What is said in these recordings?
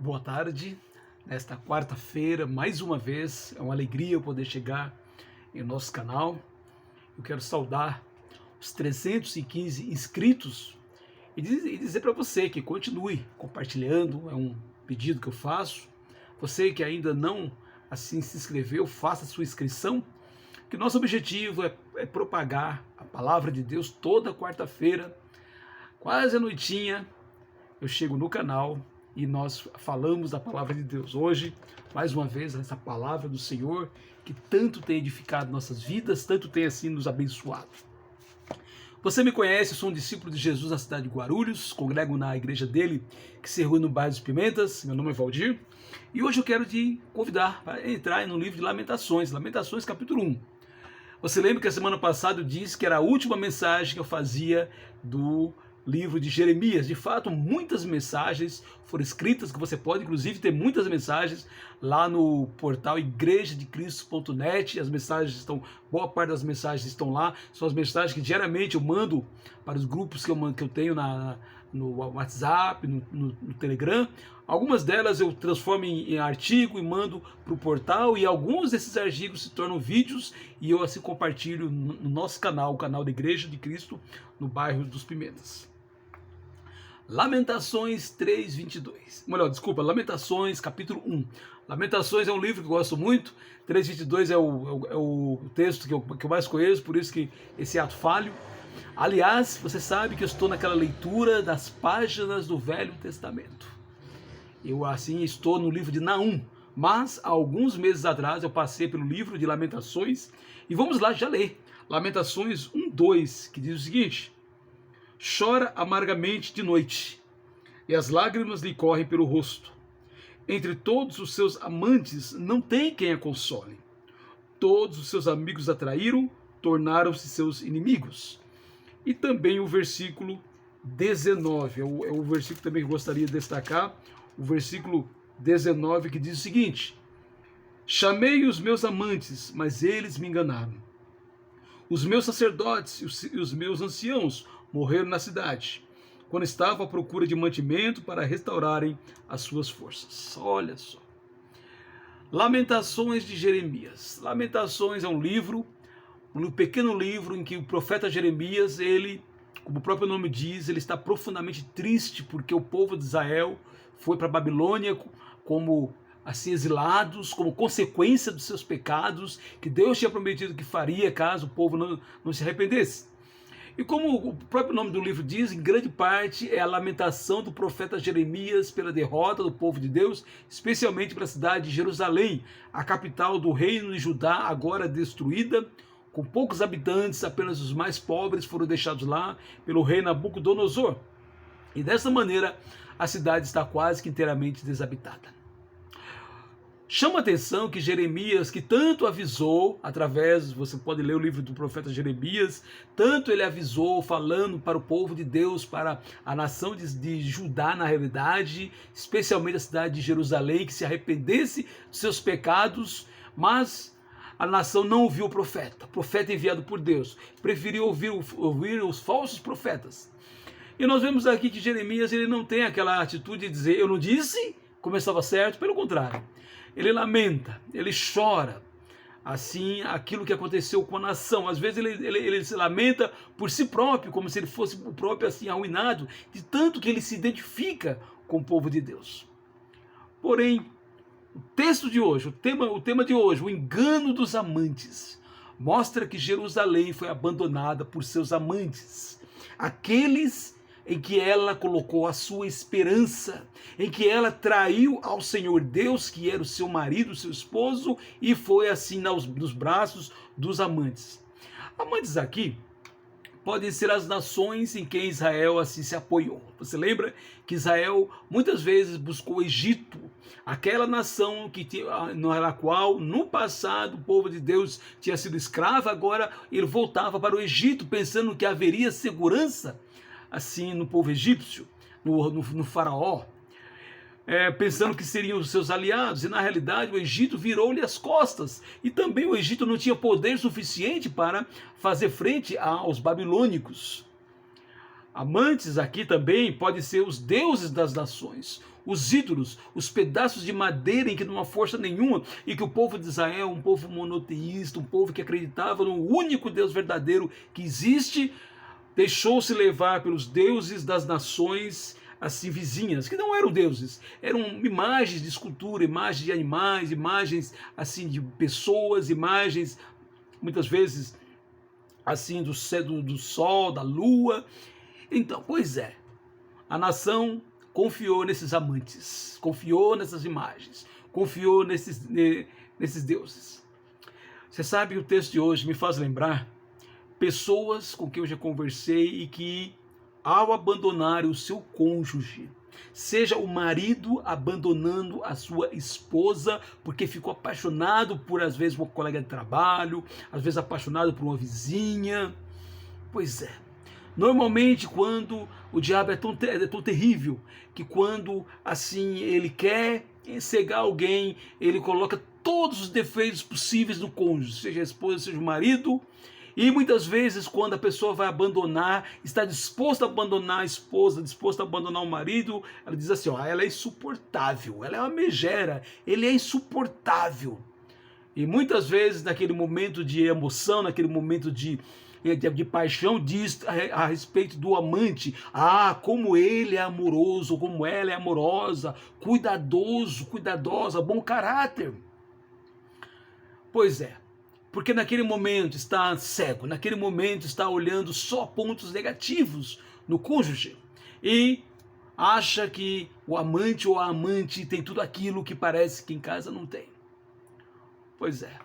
Boa tarde, nesta quarta-feira, mais uma vez, é uma alegria eu poder chegar em nosso canal. Eu quero saudar os 315 inscritos e dizer para você que continue compartilhando, é um pedido que eu faço. Você que ainda não assim se inscreveu, faça a sua inscrição, que nosso objetivo é propagar a palavra de Deus toda quarta-feira, quase a noitinha, eu chego no canal e nós falamos da palavra de Deus. Hoje, mais uma vez, essa palavra do Senhor que tanto tem edificado nossas vidas, tanto tem assim nos abençoado. Você me conhece, eu sou um discípulo de Jesus na cidade de Guarulhos, congrego na igreja dele, que se reúne no bairro dos Pimentas. Meu nome é Valdir, e hoje eu quero te convidar para entrar no livro de Lamentações, Lamentações capítulo 1. Você lembra que a semana passada eu disse que era a última mensagem que eu fazia do livro de Jeremias. De fato, muitas mensagens foram escritas, que você pode inclusive ter muitas mensagens lá no portal igrejadecristo.net. As mensagens estão, boa parte das mensagens estão lá, são as mensagens que diariamente eu mando para os grupos que eu tenho no WhatsApp, no Telegram. Algumas delas eu transformo em artigo e mando para o portal, e alguns desses artigos se tornam vídeos e eu assim compartilho no nosso canal, o canal da Igreja de Cristo, no bairro dos Pimentas. Lamentações 3:22. Lamentações capítulo 1. Lamentações é um livro que eu gosto muito. 3:22 é o texto que eu mais conheço, por isso que esse ato falho. Aliás, você sabe que eu estou naquela leitura das páginas do Velho Testamento. Eu assim estou no livro de Naum, mas há alguns meses atrás eu passei pelo livro de Lamentações e vamos lá já ler. Lamentações 1:2, que diz o seguinte: chora amargamente de noite, e as lágrimas lhe correm pelo rosto. Entre todos os seus amantes não tem quem a console. Todos os seus amigos a traíram, tornaram-se seus inimigos. E também o versículo 19, é o versículo também que eu gostaria de destacar, o versículo 19, que diz o seguinte: chamei os meus amantes, mas eles me enganaram. Os meus sacerdotes e os meus anciãos morreram na cidade, quando estavam à procura de mantimento para restaurarem as suas forças. Olha só. Lamentações de Jeremias. Lamentações é um livro, um pequeno livro em que o profeta Jeremias, ele, como o próprio nome diz, ele está profundamente triste porque o povo de Israel foi para a Babilônia como assim exilados, como consequência dos seus pecados, que Deus tinha prometido que faria caso o povo não se arrependesse. E como o próprio nome do livro diz, em grande parte é a lamentação do profeta Jeremias pela derrota do povo de Deus, especialmente para a cidade de Jerusalém, a capital do reino de Judá, agora destruída, com poucos habitantes, apenas os mais pobres foram deixados lá pelo rei Nabucodonosor. E dessa maneira, a cidade está quase que inteiramente desabitada. Chama a atenção que Jeremias, que tanto avisou, através, você pode ler o livro do profeta Jeremias, tanto ele avisou, falando para o povo de Deus, para a nação de Judá, na realidade, especialmente a cidade de Jerusalém, que se arrependesse dos seus pecados, mas a nação não ouviu o profeta enviado por Deus, preferiu ouvir os falsos profetas. E nós vemos aqui que Jeremias, ele não tem aquela atitude de dizer, eu não disse, como estava certo, pelo contrário. Ele lamenta, ele chora, assim, aquilo que aconteceu com a nação. Às vezes ele se lamenta por si próprio, como se ele fosse o próprio assim arruinado, de tanto que ele se identifica com o povo de Deus. Porém, o texto de hoje, o tema de hoje, o engano dos amantes, mostra que Jerusalém foi abandonada por seus amantes, aqueles em que ela colocou a sua esperança, em que ela traiu ao Senhor Deus, que era o seu marido, o seu esposo, e foi assim nos braços dos amantes. Amantes aqui podem ser as nações em que Israel assim se apoiou. Você lembra que Israel muitas vezes buscou o Egito, aquela nação na qual no passado o povo de Deus tinha sido escravo, agora ele voltava para o Egito pensando que haveria segurança assim no povo egípcio, no faraó, pensando que seriam os seus aliados, e na realidade o Egito virou-lhe as costas, e também o Egito não tinha poder suficiente para fazer frente aos babilônicos. Amantes aqui também podem ser os deuses das nações, os ídolos, os pedaços de madeira em que não há força nenhuma, e que o povo de Israel, um povo monoteísta, um povo que acreditava no único Deus verdadeiro que existe, deixou-se levar pelos deuses das nações assim vizinhas, que não eram deuses, eram imagens de escultura, imagens de animais, imagens assim de pessoas, imagens muitas vezes assim do sol, da lua. Então, pois é, a nação confiou nesses amantes, confiou nessas imagens, confiou nesses deuses. Você sabe que o texto de hoje me faz lembrar pessoas com quem eu já conversei e que, ao abandonar o seu cônjuge, seja o marido abandonando a sua esposa porque ficou apaixonado por, às vezes, uma colega de trabalho, às vezes apaixonado por uma vizinha. Pois é. Normalmente, quando o diabo é tão terrível, que quando assim ele quer cegar alguém, ele coloca todos os defeitos possíveis no cônjuge, seja a esposa, seja o marido. E muitas vezes, quando a pessoa vai abandonar, está disposta a abandonar a esposa, disposta a abandonar o marido, ela diz assim: ó, ela é insuportável, ela é uma megera, ele é insuportável. E muitas vezes, naquele momento de emoção, naquele momento de paixão, diz a respeito do amante: ah, como ele é amoroso, como ela é amorosa, cuidadoso, cuidadosa, bom caráter. Pois é, porque naquele momento está cego, naquele momento está olhando só pontos negativos no cônjuge e acha que o amante ou a amante tem tudo aquilo que parece que em casa não tem. Pois é,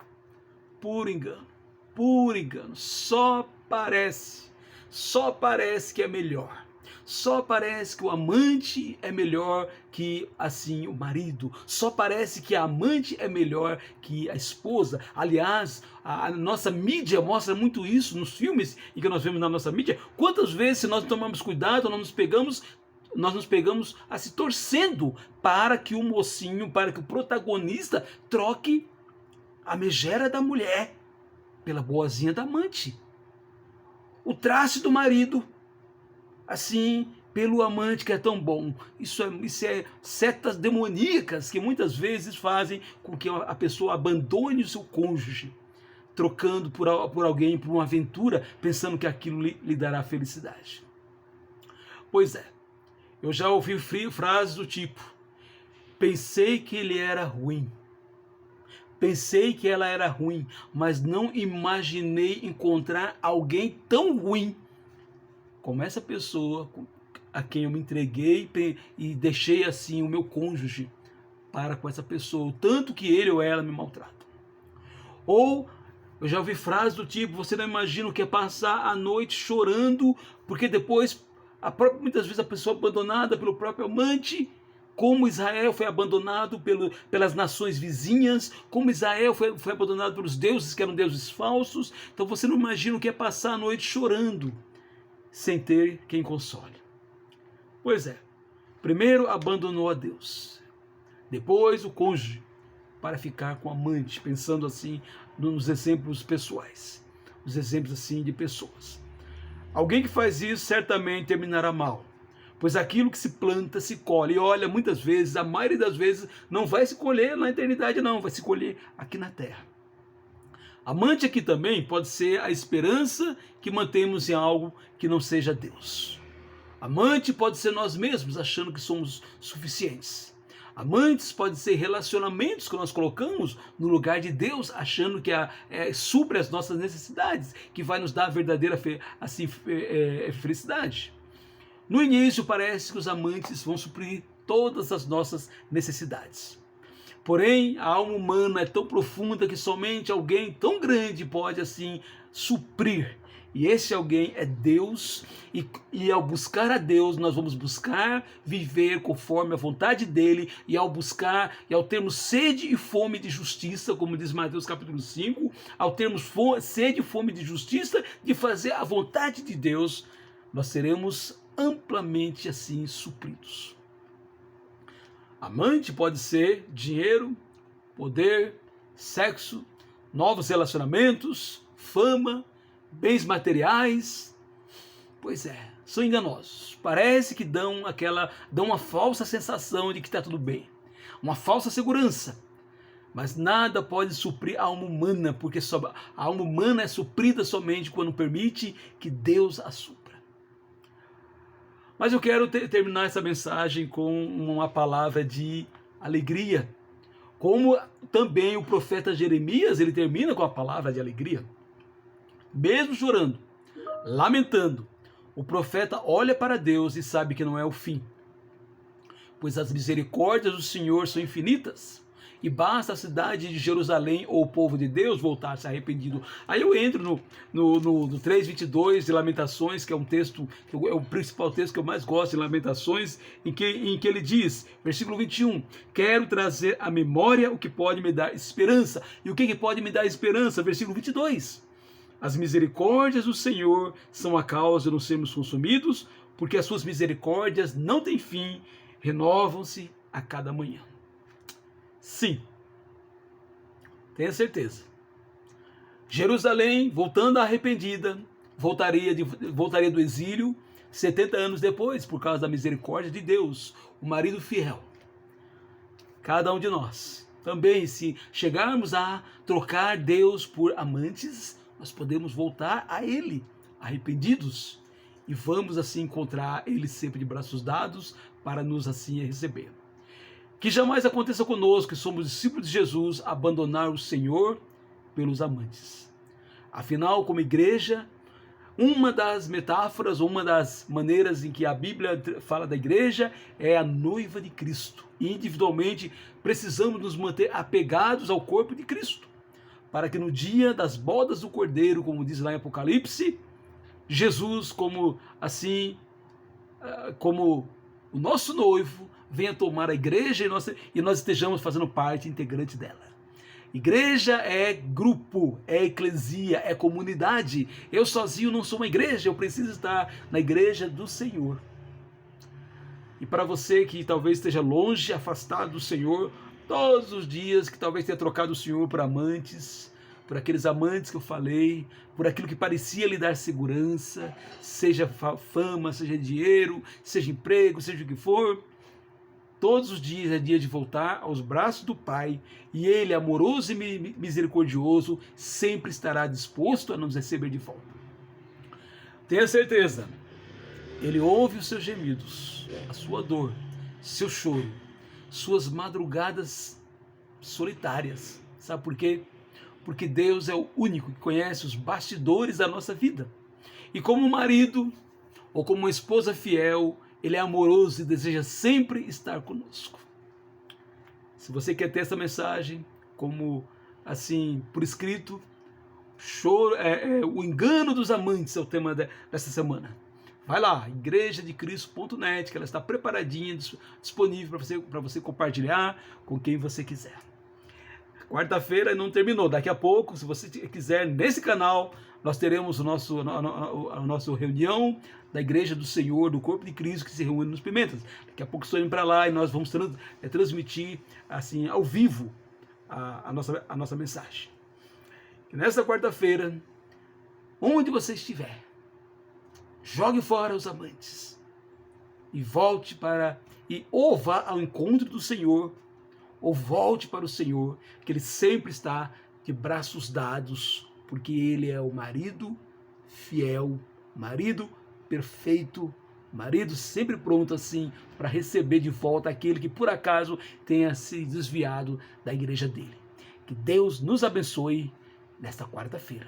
puro engano, puro engano. Só parece que é melhor. Só parece que o amante é melhor que assim o marido. Só parece que a amante é melhor que a esposa. Aliás, a nossa mídia mostra muito isso nos filmes e que nós vemos na nossa mídia. Quantas vezes, se nós não tomarmos cuidado, nós nos pegamos se torcendo para que o mocinho, para que o protagonista troque a megera da mulher pela boazinha da amante. O traste do marido, assim, pelo amante que é tão bom. Isso é setas demoníacas que muitas vezes fazem com que a pessoa abandone o seu cônjuge, trocando por alguém, por uma aventura, pensando que aquilo lhe dará felicidade. Pois é, eu já ouvi frases do tipo: pensei que ele era ruim. Pensei que ela era ruim, mas não imaginei encontrar alguém tão ruim como essa pessoa a quem eu me entreguei e deixei assim o meu cônjuge para com essa pessoa, tanto que ele ou ela me maltratam. Ou eu já ouvi frases do tipo: você não imagina o que é passar a noite chorando, porque depois, muitas vezes, a pessoa abandonada pelo próprio amante, como Israel foi abandonado pelas nações vizinhas, como Israel foi abandonado pelos deuses que eram deuses falsos. Então você não imagina o que é passar a noite chorando, sem ter quem console. Pois é, primeiro abandonou a Deus, depois o cônjuge, para ficar com a amante, pensando assim nos exemplos pessoais, os exemplos assim de pessoas. Alguém que faz isso certamente terminará mal, pois aquilo que se planta se colhe. E olha, muitas vezes, a maioria das vezes, não vai se colher na eternidade não, vai se colher aqui na terra. Amante aqui também pode ser a esperança que mantemos em algo que não seja Deus. Amante pode ser nós mesmos, achando que somos suficientes. Amantes podem ser relacionamentos que nós colocamos no lugar de Deus, achando que supre as nossas necessidades, que vai nos dar a verdadeira felicidade. No início parece que os amantes vão suprir todas as nossas necessidades. Porém, a alma humana é tão profunda que somente alguém tão grande pode assim suprir. E esse alguém é Deus, e ao buscar a Deus, nós vamos buscar viver conforme a vontade dele, e ao termos sede e fome de justiça, como diz Mateus capítulo 5, ao termos sede e fome de justiça, de fazer a vontade de Deus, nós seremos amplamente assim supridos. Amante pode ser dinheiro, poder, sexo, novos relacionamentos, fama, bens materiais. Pois é, são enganosos. Parece que dão uma falsa sensação de que está tudo bem, uma falsa segurança. Mas nada pode suprir a alma humana, porque a alma humana é suprida somente quando permite que Deus a supra. Mas eu quero terminar essa mensagem com uma palavra de alegria. Como também o profeta Jeremias, ele termina com a palavra de alegria. Mesmo chorando, lamentando, o profeta olha para Deus e sabe que não é o fim. Pois as misericórdias do Senhor são infinitas. E basta a cidade de Jerusalém ou o povo de Deus voltar-se arrependido. Aí eu entro no 3:22 de Lamentações, que é um texto, é o principal texto que eu mais gosto de Lamentações, em que ele diz, versículo 21, quero trazer à memória o que pode me dar esperança. E o que pode me dar esperança? Versículo 22. As misericórdias do Senhor são a causa de não sermos consumidos, porque as suas misericórdias não têm fim, renovam-se a cada manhã. Sim, tenha certeza. Jerusalém, voltando arrependida, voltaria do exílio 70 anos depois, por causa da misericórdia de Deus, o marido fiel. Cada um de nós. Também, se chegarmos a trocar Deus por amantes, nós podemos voltar a Ele, arrependidos, e vamos assim encontrar Ele sempre de braços dados, para nos assim receber. Que jamais aconteça conosco, que somos discípulos de Jesus, abandonar o Senhor pelos amantes. Afinal, como igreja, uma das metáforas, uma das maneiras em que a Bíblia fala da igreja é a noiva de Cristo. E individualmente precisamos nos manter apegados ao corpo de Cristo, para que no dia das bodas do Cordeiro, como diz lá em Apocalipse, Jesus, como o nosso noivo, venha tomar a igreja e nós estejamos fazendo parte integrante dela. Igreja é grupo, é eclesia, é comunidade. Eu sozinho não sou uma igreja, eu preciso estar na igreja do Senhor. E para você que talvez esteja longe, afastado do Senhor, todos os dias, que talvez tenha trocado o Senhor por amantes, por aqueles amantes que eu falei, por aquilo que parecia lhe dar segurança, seja fama, seja dinheiro, seja emprego, seja o que for, todos os dias é dia de voltar aos braços do Pai, e Ele, amoroso e misericordioso, sempre estará disposto a nos receber de volta. Tenha certeza, Ele ouve os seus gemidos, a sua dor, seu choro, suas madrugadas solitárias. Sabe por quê? Porque Deus é o único que conhece os bastidores da nossa vida. E como marido, ou como uma esposa fiel, Ele é amoroso e deseja sempre estar conosco. Se você quer ter essa mensagem, como assim, por escrito, o engano dos amantes é o tema dessa semana. Vai lá, igrejadecristo.net, que ela está preparadinha, disponível para você compartilhar com quem você quiser. Quarta-feira não terminou, daqui a pouco, se você quiser, nesse canal, nós teremos a nossa reunião da Igreja do Senhor, do Corpo de Cristo, que se reúne nos Pimentas. Daqui a pouco estou indo para lá e nós vamos transmitir assim, ao vivo a nossa mensagem. E nessa quarta-feira, onde você estiver, jogue fora os amantes e ou vá ao encontro do Senhor, ou volte para o Senhor, que Ele sempre está de braços dados, porque Ele é o marido fiel, marido perfeito, marido sempre pronto assim para receber de volta aquele que por acaso tenha se desviado da igreja dele. Que Deus nos abençoe nesta quarta-feira.